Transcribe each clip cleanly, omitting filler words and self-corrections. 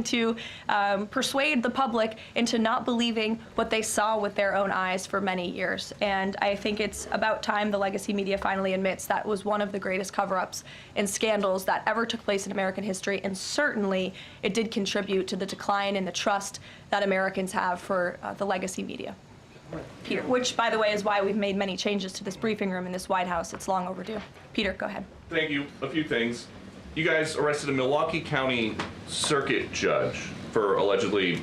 trying to persuade the public into not believing what they saw with their own eyes for many years. And I think it's about time the legacy media finally admits that was one of the greatest cover-ups and scandals that ever took place in American history, and certainly it did contribute to the decline in the trust that Americans have for the legacy media. Peter, which, by the way, is why we've made many changes to this briefing room in this White House. It's long overdue. Peter, go ahead. Thank you. A few things. You guys arrested a Milwaukee County circuit judge for allegedly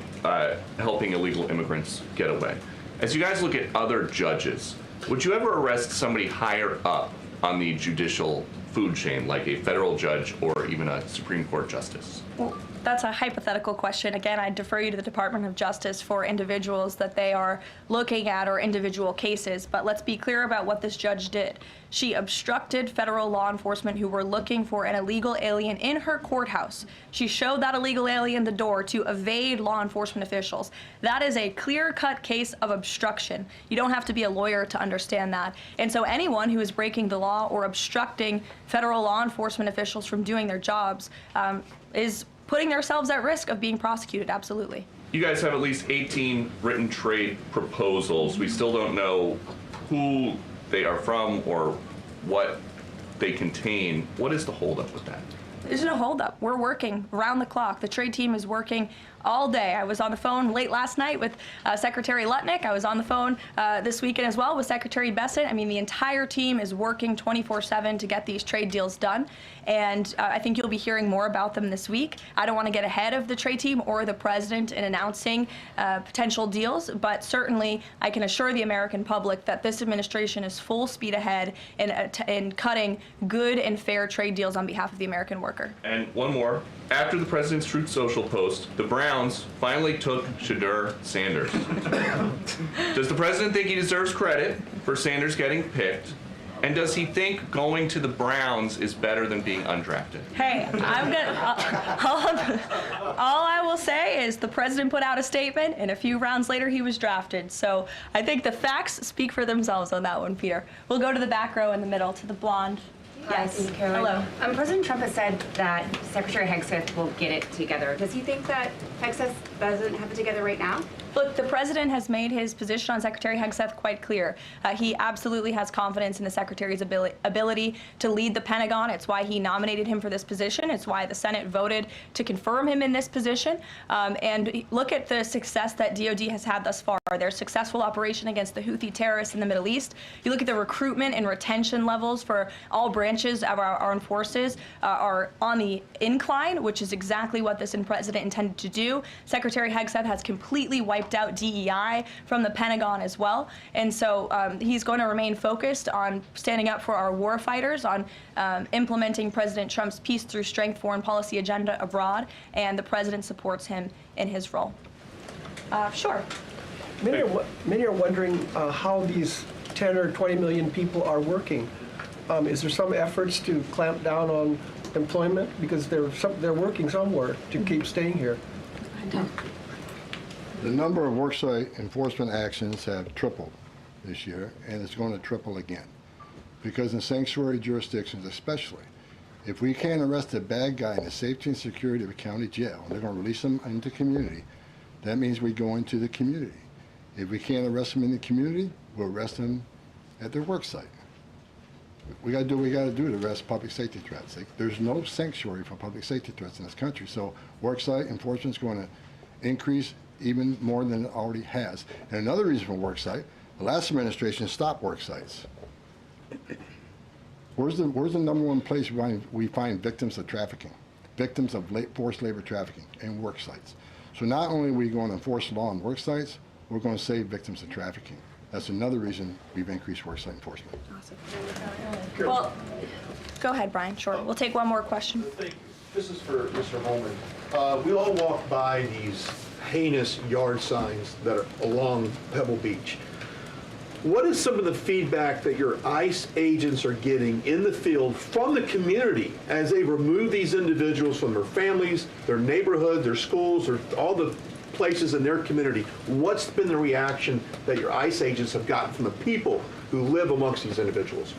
helping illegal immigrants get away. As you guys look at other judges, would you ever arrest somebody higher up on the judicial food chain, like a federal judge or even a Supreme Court justice? Well, that's a hypothetical question. Again, I defer you to the Department of Justice for individuals that they are looking at or individual cases. But let's be clear about what this judge did. She obstructed federal law enforcement who were looking for an illegal alien in her courthouse. She showed that illegal alien the door to evade law enforcement officials. That is a clear-cut case of obstruction. You don't have to be a lawyer to understand that. And so anyone who is breaking the law or obstructing federal law enforcement officials from doing their jobs is putting themselves at risk of being prosecuted, absolutely. You guys have at least 18 written trade proposals. We still don't know who they are from or what they contain. What is the holdup with that? There's no holdup. We're working around the clock. The trade team is working all day. I was on the phone late last night with Secretary Lutnick. I was on the phone this weekend as well with Secretary Bessent. I mean, the entire team is working 24/7 to get these trade deals done. And I think you'll be hearing more about them this week. I don't want to get ahead of the trade team or the president in announcing potential deals, but certainly I can assure the American public that this administration is full speed ahead in cutting good and fair trade deals on behalf of the American worker. And one more. After the president's Truth Social post, the Browns finally took Shadur Sanders. Does the president think he deserves credit for Sanders getting picked? And does he think going to the Browns is better than being undrafted? Hey, all I will say is the president put out a statement, and a few rounds later he was drafted. So I think the facts speak for themselves on that one, Peter. We'll go to the back row in the middle, to the blonde. Yes. Hello. President Trump has said that Secretary Hegseth will get it together. Does he think that Hegseth doesn't have it together right now? Look, the president has made his position on Secretary Hegseth quite clear. He absolutely has confidence in the secretary's ability to lead the Pentagon. It's why he nominated him for this position. It's why the Senate voted to confirm him in this position. And look at the success that DOD has had thus far. Their successful operation against the Houthi terrorists in the Middle East. You look at the recruitment and retention levels for all branches of our armed forces are on the incline, which is exactly what this president intended to do. Secretary Hegseth has completely wiped out DEI from the Pentagon as well. And so he's going to remain focused on standing up for our war fighters, on implementing President Trump's peace through strength foreign policy agenda abroad, and the president supports him in his role. Sure. Many are wondering how these 10 or 20 million people are working. Is there some efforts to clamp down on employment because they're working somewhere to keep staying here? The number of worksite enforcement actions have tripled this year, and it's going to triple again. Because in sanctuary jurisdictions especially, if we can't arrest a bad guy in the safety and security of a county jail, and they're going to release them into community, that means we go into the community. If we can't arrest them in the community, we'll arrest them at their work site. We got to do what we got to do to arrest public safety threats. There's no sanctuary for public safety threats in this country, so worksite enforcement is going to increase even more than it already has. And another reason for worksite, the last administration stopped worksites. Where's the number one place we find victims of trafficking, victims of forced labor trafficking, and worksites? So not only are we going to enforce law on worksites, we're going to save victims of trafficking. That's another reason we've increased worksite enforcement. Awesome. Well, go ahead, Brian. Sure. We'll take one more question. Thank you. This is for Mr. Holman. We all walk by these heinous yard signs that are along Pebble Beach. What is some of the feedback that your ICE agents are getting in the field from the community as they remove these individuals from their families, their neighborhood, their schools, or all the places in their community? What's been the reaction that your ICE agents have gotten from the people who live amongst these individuals?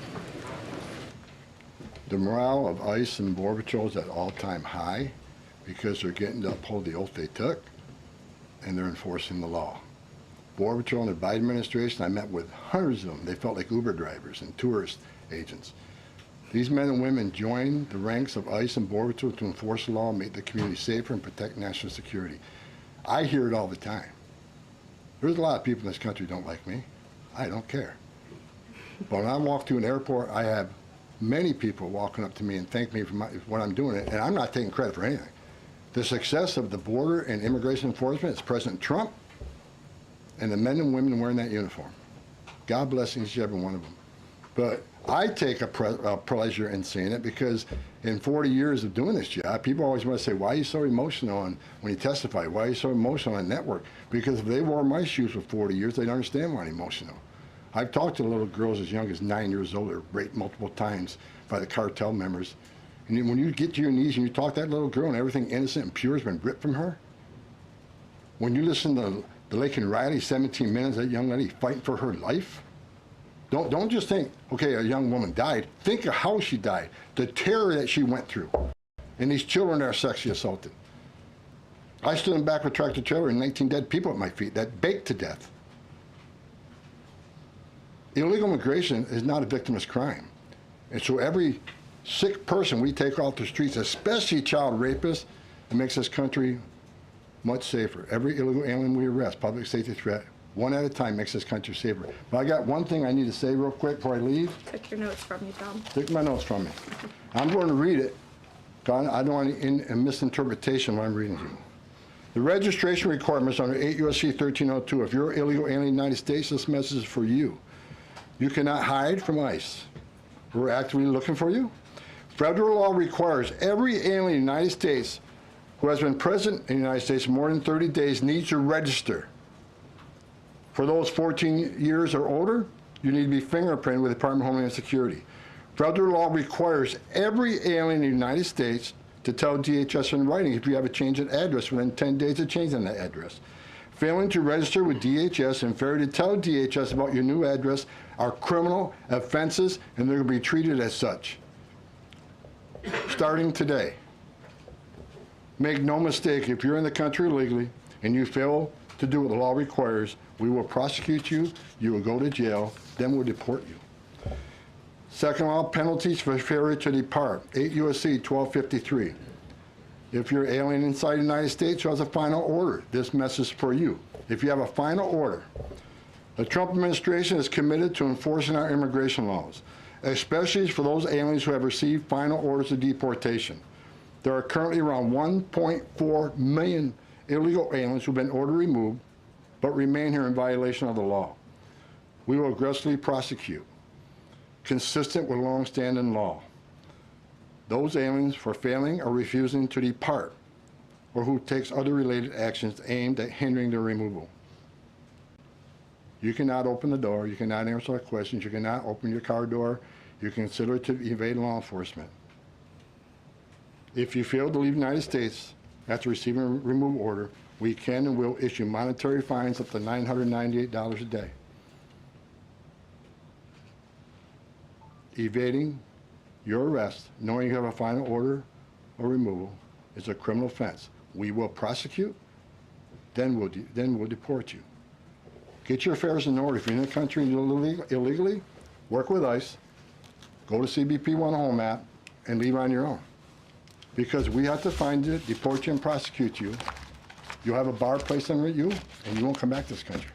The morale of ICE and Border Patrol is at all-time high. because they're getting to uphold the oath they took, and they're enforcing the law. Border Patrol and the Biden administration, I met with hundreds of them. They felt like Uber drivers and tourist agents. These men and women joined the ranks of ICE and Border Patrol to enforce the law, make the community safer, and protect national security. I hear it all the time. There's a lot of people in this country who don't like me. I don't care. But when I walk to an airport, I have many people walking up to me and thank me for what I'm doing, and I'm not taking credit for anything. The success of the border and immigration enforcement is President Trump and the men and women wearing that uniform. God bless each and every one of them. But I take a pleasure in seeing it because in 40 years of doing this job, people always want to say, why are you so emotional when you testify? Why are you so emotional on network? Because if they wore my shoes for 40 years, they'd understand why I'm emotional. I've talked to little girls as young as 9 years old that were raped multiple times by the cartel members. And when you get to your knees and you talk to that little girl and everything innocent and pure has been ripped from her, when you listen to the Laken Riley, 17 minutes, that young lady fighting for her life, don't just think, okay, a young woman died. Think of how she died, the terror that she went through, and these children that are sexually assaulted. I stood in back of a tractor trailer and 19 dead people at my feet that baked to death. Illegal immigration is not a victimless crime. And so every sick person we take off the streets, especially child rapists, it makes this country much safer. Every illegal alien we arrest, public safety threat, one at a time makes this country safer. But I got one thing I need to say real quick before I leave. Took your notes from you, Tom. Take my notes from me. I'm going to read it. I don't want any misinterpretation when I'm reading to you. The registration requirements under 8 U.S.C. 1302. If you're illegal alien in the United States, this message is for you. You cannot hide from ICE. We're actively looking for you. Federal law requires every alien in the United States who has been present in the United States more than 30 days needs to register. For those 14 years or older, you need to be fingerprinted with the Department of Homeland Security. Federal law requires every alien in the United States to tell DHS in writing if you have a change in address within 10 days of changing that address. Failing to register with DHS and failure to tell DHS about your new address are criminal offenses, and they're going to be treated as such. Starting today. Make no mistake, if you're in the country illegally and you fail to do what the law requires, we will prosecute you, you will go to jail, then we'll deport you. Second law, penalties for failure to depart, 8 U.S.C. 1253. If you're alien inside the United States who has a final order, this message is for you. If you have a final order, the Trump administration is committed to enforcing our immigration laws, especially for those aliens who have received final orders of deportation. There are currently around 1.4 million illegal aliens who have been ordered removed but remain here in violation of the law. We will aggressively prosecute, consistent with long-standing law, those aliens for failing or refusing to depart or who takes other related actions aimed at hindering their removal. You cannot open the door, you cannot answer our questions, you cannot open your car door, you can consider it to evade law enforcement. If you fail to leave the United States after receiving a removal order, we can and will issue monetary fines up to $998 a day. Evading your arrest, knowing you have a final order or removal, is a criminal offense. We will prosecute, then we'll deport you. Get your affairs in order. If you're in the country illegally, work with ICE, go to CBP One Home app, and leave on your own. Because we have to find you, deport you, and prosecute you. You'll have a bar placed on you, and you won't come back to this country.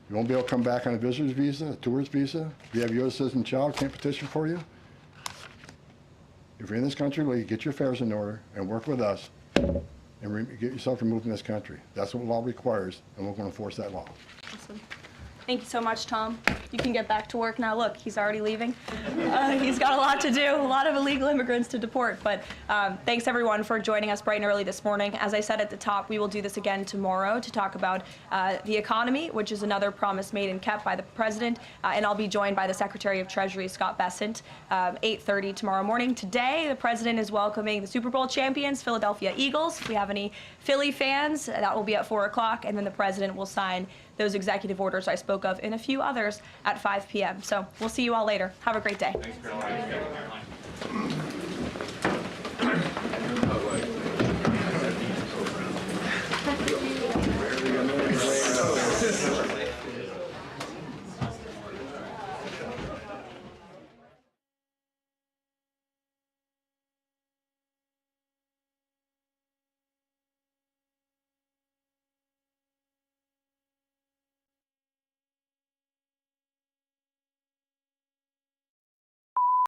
You won't be able to come back on a visitor's visa, a tourist visa. If you have a U.S. citizen child, can't petition for you. If you're in this country, get your affairs in order and work with us and get yourself removed from this country. That's what the law requires, and we're going to enforce that law. Awesome. Thank you so much, Tom. You can get back to work now. Look, he's already leaving. He's got a lot to do, a lot of illegal immigrants to deport. But thanks, everyone, for joining us bright and early this morning. As I said at the top, we will do this again tomorrow to talk about the economy, which is another promise made and kept by the president. And I'll be joined by the Secretary of Treasury, Scott Bessent, 8:30 tomorrow morning. Today, the president is welcoming the Super Bowl champions, Philadelphia Eagles. If we have any Philly fans, that will be at 4 o'clock. And then the president will sign those executive orders I spoke of and a few others at 5 p.m. So we'll see you all later. Have a great day. Thanks, Caroline.